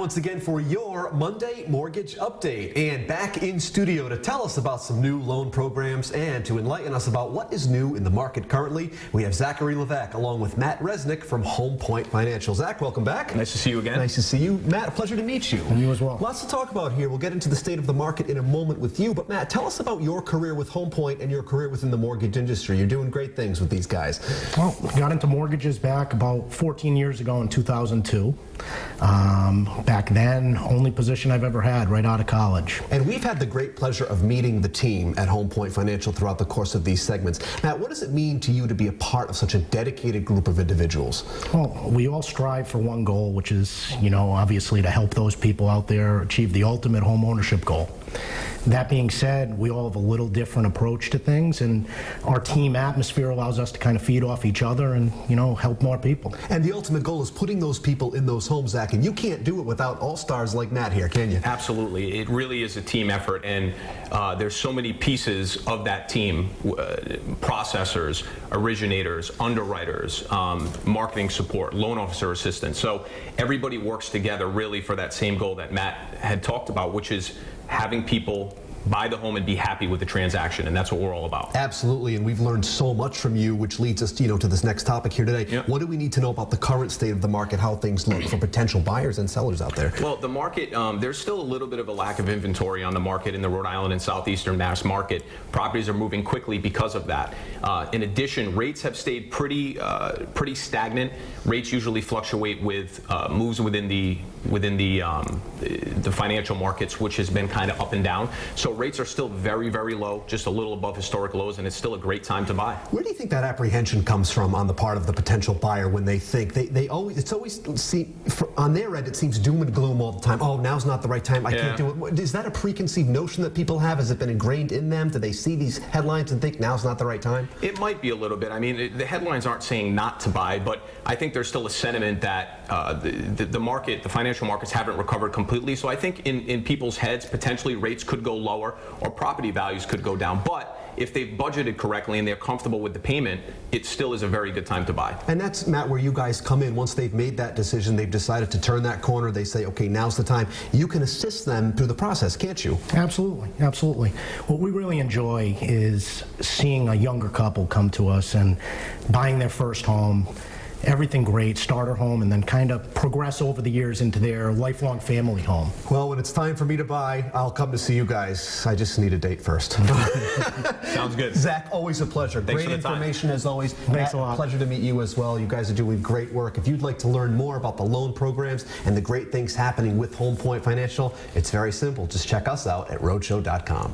once again for your Monday Mortgage Update. And back in studio to tell us about some new loan programs and to enlighten us about what is new in the market currently, we have Zachary Levesque along with Matt Resnick from Home Point Financial. Zach, welcome back. Nice to see you again. Nice to see you. Matt, a pleasure to meet you. And you as well. Lots to talk about here. We'll get into the state of the market in a moment with you. But Matt, tell us about your career with Home Point and your career within the mortgage industry. You're doing great things with these guys. Well, got into mortgages back about 14 years ago in 2002. Back then, only position I've ever had right out of college. And we've had the great pleasure of meeting the team at Home Point Financial throughout the course of these segments. Matt, what does it mean to you to be a part of such a dedicated group of individuals? Well, we all strive for one goal, which is, obviously to help those people out there achieve the ultimate home ownership goal. That being said, we all have a little different approach to things, and our team atmosphere allows us to kind of feed off each other and, help more people. And the ultimate goal is putting those people in those homes, Zach, and you can't do it without all-stars like Matt here, can you? Absolutely. It really is a team effort, and there's so many pieces of that team, processors, originators, underwriters, marketing support, loan officer assistants. So everybody works together really for that same goal that Matt had talked about, which is having people buy the home and be happy with the transaction, and that's what we're all about. Absolutely, and we've learned so much from you, which leads us to this next topic here today. Yep. What do we need to know about the current state of the market, how things look for potential buyers and sellers out there? Well, the market, there's still a little bit of a lack of inventory on the market in the Rhode Island and Southeastern Mass market. Properties are moving quickly because of that. In addition, rates have stayed pretty stagnant. Rates usually fluctuate with moves within the financial markets, which has been kind of up and down. So rates are still very, very low, just a little above historic lows, and it's still a great time to buy. Where do you think that apprehension comes from on the part of the potential buyer when they think on their end it seems doom and gloom all the time? Oh, now's not the right time. I can't do it. Is that a preconceived notion that people have? Has it been ingrained in them? Do they see these headlines and think now's not the right time? It might be a little bit. I mean, the headlines aren't saying not to buy, but I think there's still a sentiment that the market, the financial markets haven't recovered completely. So I think in people's heads, potentially rates could go lower or property values could go down. But if they've budgeted correctly and they're comfortable with the payment, it still is a very good time to buy. And that's, Matt, where you guys come in. Once they've made that decision, they've decided to turn that corner, they say, okay, now's the time. You can assist them through the process, can't you? Absolutely, absolutely. What we really enjoy is seeing a younger couple come to us and buying their first home. Everything great, starter home, and then kind of progress over the years into their lifelong family home. Well, when it's time for me to buy, I'll come to see you guys. I just need a date first. Sounds good. Zach, always a pleasure. Thanks Great for the information as always. Thanks a lot. Pleasure to meet you as well. You guys are doing great work. If you'd like to learn more about the loan programs and the great things happening with Home Point Financial, it's very simple. Just check us out at roadshow.com.